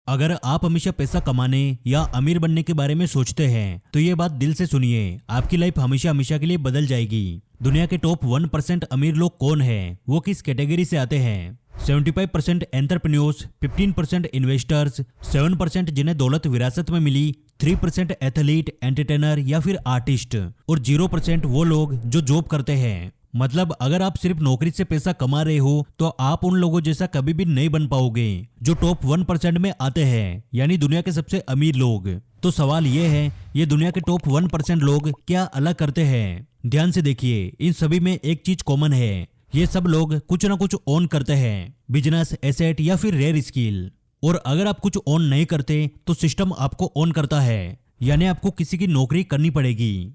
अगर आप हमेशा पैसा कमाने या अमीर बनने के बारे में सोचते हैं तो ये बात दिल से सुनिए, आपकी लाइफ हमेशा हमेशा के लिए बदल जाएगी। दुनिया के टॉप 1% अमीर लोग कौन हैं, वो किस कैटेगरी से आते हैं? 75% एंटरप्रेन्योर्स, 15% इन्वेस्टर्स, 7% जिन्हें दौलत विरासत में मिली, 3% एथलीट, एंटरटेनर या फिर आर्टिस्ट और 0% वो लोग जो जॉब करते हैं। मतलब अगर आप सिर्फ नौकरी से पैसा कमा रहे हो तो आप उन लोगों जैसा कभी भी नहीं बन पाओगे जो टॉप 1% में आते हैं, यानी दुनिया के सबसे अमीर लोग। तो सवाल ये है, ये दुनिया के टॉप 1% लोग क्या अलग करते हैं? ध्यान से देखिए, इन सभी में एक चीज कॉमन है, ये सब लोग कुछ ना कुछ ओन करते हैं, बिजनेस, एसेट या फिर रेयर स्किल। और अगर आप कुछ ओन नहीं करते तो सिस्टम आपको ओन करता है, यानी आपको किसी की नौकरी करनी पड़ेगी।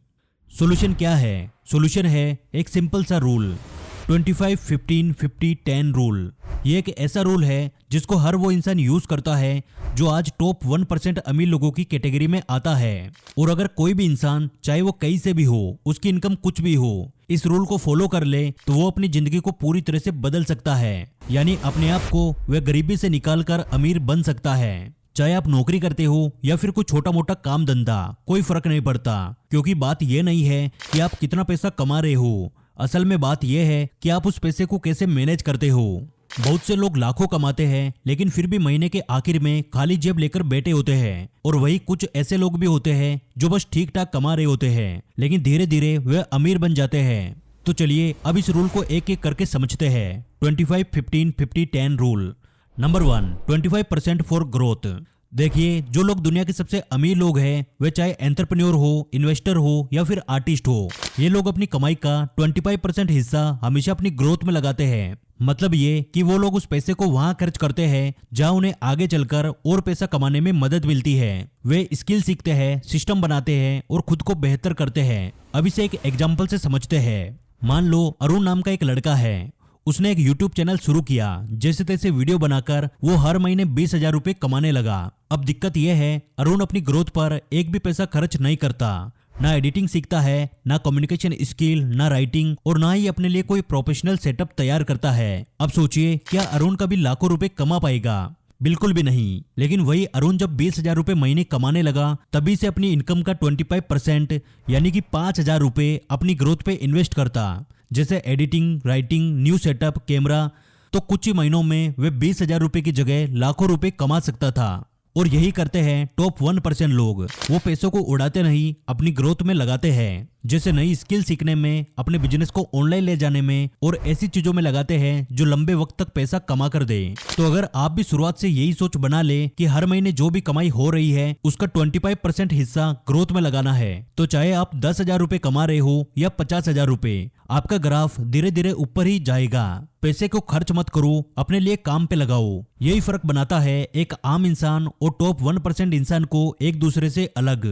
सॉल्यूशन क्या है? सॉल्यूशन है एक सिंपल सा रूल, 25-15-50-10 रूल। ये एक ऐसा रूल है जिसको हर वो इंसान यूज करता है जो आज टॉप 1% अमीर लोगों की कैटेगरी में आता है। और अगर कोई भी इंसान, चाहे वो कहीं से भी हो, उसकी इनकम कुछ भी हो, इस रूल को फॉलो कर ले तो वो अपनी जिंदगी को पूरी तरह से बदल सकता है, यानी अपने आप को वह गरीबी से निकालकर अमीर बन सकता है। चाहे आप नौकरी करते हो या फिर कोई छोटा मोटा काम धंधा, कोई फर्क नहीं पड़ता, क्योंकि बात यह नहीं है कि आप कितना पैसा कमा रहे हो, असल में बात यह है कि आप उस पैसे को कैसे मैनेज करते हो। बहुत से लोग लाखों कमाते हैं लेकिन फिर भी महीने के आखिर में खाली जेब लेकर बैठे होते हैं, और वही कुछ ऐसे लोग भी होते हैं जो बस ठीक ठाक कमा रहे होते हैं लेकिन धीरे धीरे वे अमीर बन जाते हैं। तो चलिए अब इस रूल को एक एक करके समझते हैं। 25-15-50-10 रूल। Number 1, 25% for growth. देखिए, जो लोग दुनिया के सबसे अमीर लोग हैं, वे चाहे एंटरप्रेन्योर हो, इन्वेस्टर हो या फिर आर्टिस्ट हो, ये लोग अपनी कमाई का 25% हिस्सा हमेशा अपनी ग्रोथ में लगाते हैं। मतलब ये कि वो लोग उस पैसे को वहां खर्च करते हैं जहां उन्हें आगे चलकर और पैसा कमाने में मदद मिलती है। वे स्किल सीखते हैं, सिस्टम बनाते हैं और खुद को बेहतर करते हैं। अब इसे एक एग्जाम्पल से समझते हैं। मान लो अरुण नाम का एक लड़का है, उसने एक YouTube चैनल शुरू किया, जैसे तैसे वीडियो बनाकर वो हर महीने 20,000 रुपए कमाने लगा। अब दिक्कत यह है, अरुण अपनी ग्रोथ पर एक भी पैसा खर्च नहीं करता, ना एडिटिंग सीखता है, ना कम्युनिकेशन स्किल, ना राइटिंग, और ना ही अपने लिए कोई प्रोफेशनल सेटअप तैयार करता है। अब सोचिए, क्या अरुण कभी लाखों रुपए कमा पाएगा? बिल्कुल भी नहीं। लेकिन वही अरुण जब 20,000 रुपए महीने कमाने लगा, तभी से अपनी इनकम का 25% यानी कि 5,000 रुपए अपनी ग्रोथ पे इन्वेस्ट करता, जैसे editing, writing, new setup, camera. तो कुछ ही महीनों में वे 20,000 रुपए की जगह लाखों रुपए कमा सकता था। और यही करते हैं टॉप 1% लोग। वो पैसों को उड़ाते नहीं, अपनी ग्रोथ में लगाते हैं, जैसे नई स्किल सीखने में, अपने बिजनेस को ऑनलाइन ले जाने में और ऐसी चीजों में लगाते हैं जो लंबे वक्त तक पैसा कमा कर दे। तो अगर आप भी शुरुआत से यही सोच बना ले कि हर महीने जो भी कमाई हो रही है उसका 25% हिस्सा ग्रोथ में लगाना है, तो चाहे आप 10,000 रुपए कमा रहे हो या 50,000 रुपए, आपका ग्राफ धीरे धीरे ऊपर ही जाएगा। पैसे को खर्च मत करो, अपने लिए काम पे लगाओ। यही फर्क बनाता है एक आम इंसान और टॉप 1% इंसान को एक दूसरे से अलग।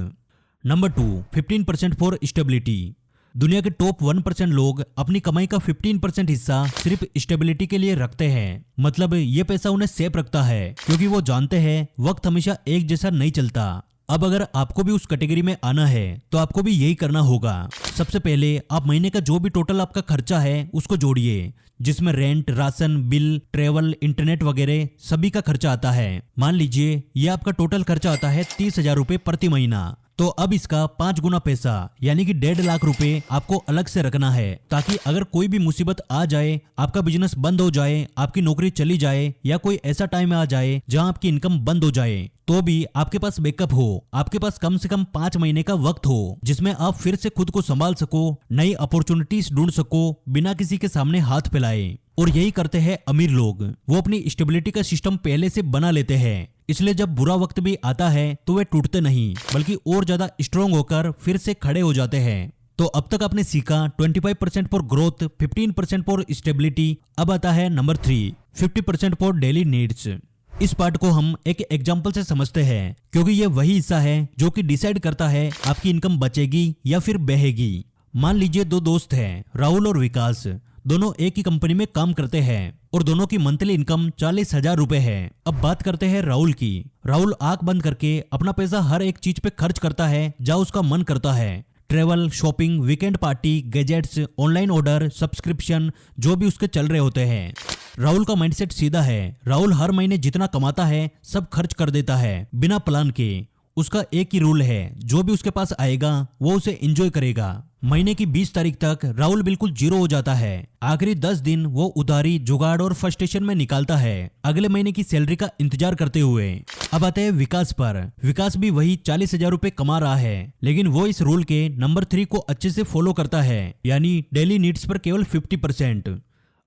Number 2, 15% for stability. दुनिया के टॉप 1% लोग अपनी कमाई का 15% हिस्सा सिर्फ स्टेबिलिटी के लिए रखते हैं। मतलब ये पैसा उन्हें सेफ रखता है, क्योंकि वो जानते हैं वक्त हमेशा एक जैसा नहीं चलता। अब अगर आपको भी उस कैटेगरी में आना है तो आपको भी यही करना होगा। सबसे पहले आप महीने का जो भी टोटल आपका खर्चा है उसको जोड़िए, जिसमें rent, ration, bill, travel, internet वगैरह सभी का खर्चा आता है। मान लीजिए ये आपका टोटल खर्चा आता है 30,000 रुपए प्रति महीना। तो अब इसका 5 गुना पैसा यानी कि 1.5 लाख रुपए आपको अलग से रखना है, ताकि अगर कोई भी मुसीबत आ जाए, आपका बिजनेस बंद हो जाए, आपकी नौकरी चली जाए या कोई ऐसा टाइम आ जाए जहां आपकी इनकम बंद हो जाए, तो भी आपके पास बैकअप हो, आपके पास कम से कम 5 महीने का वक्त हो, जिसमें आप फिर से खुद को संभाल सको, नई अपॉर्चुनिटीज ढूंढ सको बिना किसी के सामने हाथ फैलाए। और यही करते हैं अमीर लोग। वो अपनी स्टेबिलिटी का सिस्टम पहले से बना लेते हैं, इसलिए जब बुरा वक्त भी आता है तो वे टूटते नहीं, बल्कि और ज्यादा स्ट्रांग होकर फिर से खड़े हो जाते हैं। तो अब तक आपने सीखा 25% फॉर ग्रोथ, 15% फॉर स्टेबिलिटी। अब आता है नंबर 3, 50% फॉर डेली नीड्स। इस पार्ट को हम एक एग्जांपल से समझते हैं, क्योंकि ये वही हिस्सा है जो कि डिसाइड करता है आपकी इनकम बचेगी या फिर बहेगी। मान लीजिए 2 दोस्त हैं, राहुल और विकास। दोनों एक ही कंपनी में काम करते हैं और दोनों की मंथली इनकम 40,000 रुपए है। अब बात करते हैं राहुल की। राहुल आंख बंद करके अपना पैसा हर एक चीज पे खर्च करता है जहाँ उसका मन करता है। Travel, shopping, weekend party, gadgets, online order, subscription, जो भी उसके चल रहे होते हैं। राहुल का माइंडसेट सीधा है। राहुल हर महीने जितना कमाता है सब खर्च कर देता है बिना प्लान के। उसका एक ही रूल है, जो भी उसके पास आएगा वो उसे एंजॉय करेगा। महीने की 20 तारीख तक राहुल बिल्कुल जीरो हो जाता है। आखिरी 10 दिन वो उधारी, जुगाड़ और फ्रस्ट्रेशन में निकालता है, अगले महीने की सैलरी का इंतजार करते हुए। अब आते हैं विकास पर। विकास भी वही 40,000 रुपए कमा रहा है, लेकिन वो इस रूल के नंबर 3 को अच्छे से फॉलो करता है, यानी डेली नीड्स पर केवल 50%।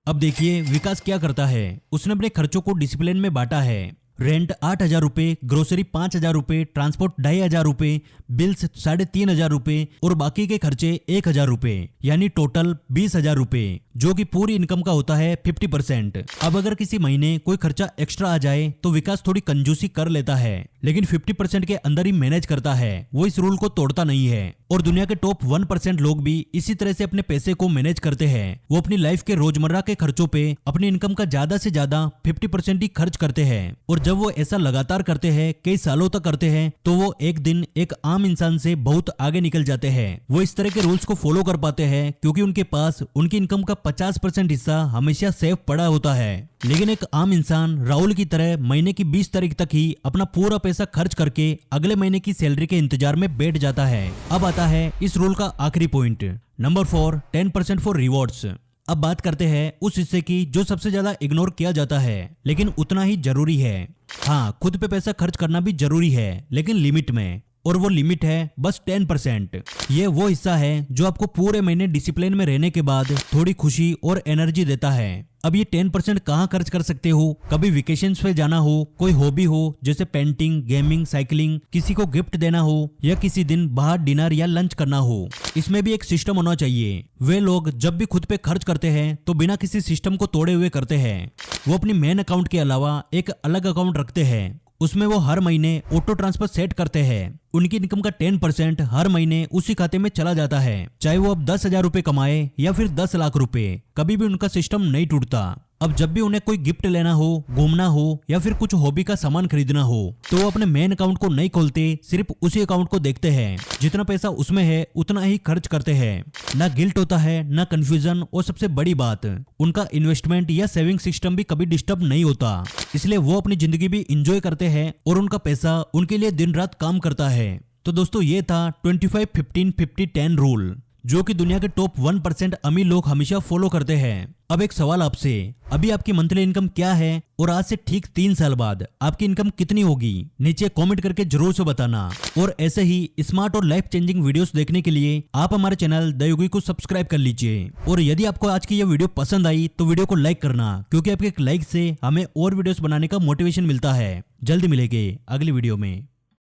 अब देखिए विकास क्या करता है। उसने अपने खर्चों को डिसिप्लिन में बांटा है। रेंट 8,000 रुपए, ग्रोसरी 5,000 रुपए, ट्रांसपोर्ट 2,500 रुपए, बिल्स 3,500 रुपए और बाकी के खर्चे 1,000 रुपए, यानी टोटल 20,000 रुपए, जो कि पूरी इनकम का होता है 50%। अब अगर किसी महीने कोई खर्चा एक्स्ट्रा आ जाए तो विकास थोड़ी कंजूसी कर लेता है, लेकिन 50% के अंदर ही मैनेज करता है। वो इस रूल को तोड़ता नहीं है। और दुनिया के टॉप 1% लोग भी इसी तरह से अपने पैसे को मैनेज करते हैं। वो अपनी लाइफ के रोजमर्रा के खर्चों पे अपनी इनकम का ज्यादा से ज्यादा 50% ही खर्च करते हैं। और जब वो ऐसा लगातार करते हैं, कई सालों तक करते हैं, तो वो एक दिन एक आम इंसान से बहुत आगे निकल जाते हैं। वो इस तरह के रूल्स को फॉलो कर पाते हैं क्योंकि उनके पास उनकी इनकम का 50% हिस्सा हमेशा सेफ पड़ा होता है। लेकिन एक आम इंसान राहुल की तरह महीने की 20 तारीख तक ही अपना पूरा पैसा खर्च करके अगले महीने की सैलरी के इंतजार में बैठ जाता है। अब आता है इस रूल का आखिरी पॉइंट, नंबर 4, 10% फॉर रिवॉर्ड्स। अब बात करते हैं उस हिस्से की जो सबसे ज्यादा इग्नोर किया जाता है, लेकिन उतना ही जरूरी है। हाँ, खुद पे पैसा खर्च करना भी जरूरी है, लेकिन लिमिट में। और वो लिमिट है बस 10%। ये वो हिस्सा है जो आपको पूरे महीने डिसिप्लिन में रहने के बाद थोड़ी खुशी और एनर्जी देता है। अब ये 10% कहाँ खर्च कर सकते हो? कभी वेकेशंस पे जाना हो, कोई हॉबी हो जैसे पेंटिंग, गेमिंग, साइकिलिंग, किसी को गिफ्ट देना हो, या किसी दिन बाहर डिनर या लंच करना हो। इसमें भी एक सिस्टम होना चाहिए। वे लोग जब भी खुद पे खर्च करते हैं तो बिना किसी सिस्टम को तोड़े हुए करते हैं। वो अपनी मेन अकाउंट के अलावा एक अलग अकाउंट रखते हैं, उसमें वो हर महीने ऑटो ट्रांसफर सेट करते हैं। उनकी इनकम का 10% हर महीने उसी खाते में चला जाता है, चाहे वो अब 10,000 रुपए कमाए या फिर 10 लाख रुपए। कभी भी उनका सिस्टम नहीं टूटता। अब जब भी उन्हें कोई गिफ्ट लेना हो, घूमना हो या फिर कुछ हॉबी का सामान खरीदना हो, तो वो अपने मेन अकाउंट को नहीं खोलते, सिर्फ उसी अकाउंट को देखते हैं। जितना पैसा उसमें है उतना ही खर्च करते हैं। ना गिल्ट होता है, ना कंफ्यूजन, और सबसे बड़ी बात, उनका इन्वेस्टमेंट या सेविंग सिस्टम भी कभी डिस्टर्ब नहीं होता। इसलिए वो अपनी जिंदगी भी इंजॉय करते हैं और उनका पैसा उनके लिए दिन रात काम करता है। तो दोस्तों ये था 25-15-50-10 रूल, जो कि दुनिया के टॉप 1% अमीर लोग हमेशा फॉलो करते हैं। अब एक सवाल आपसे, अभी आपकी मंथली इनकम क्या है और आज से ठीक 3 साल बाद आपकी इनकम कितनी होगी? नीचे कमेंट करके जरूर से बताना। और ऐसे ही स्मार्ट और लाइफ चेंजिंग वीडियोस देखने के लिए आप हमारे चैनल द योगी को सब्सक्राइब कर लीजिए। और यदि आपको आज की यह वीडियो पसंद आई तो वीडियो को लाइक करना, क्योंकि आपके एक लाइक से हमें और वीडियोस बनाने का मोटिवेशन मिलता है। जल्दी मिलेंगे अगली वीडियो में।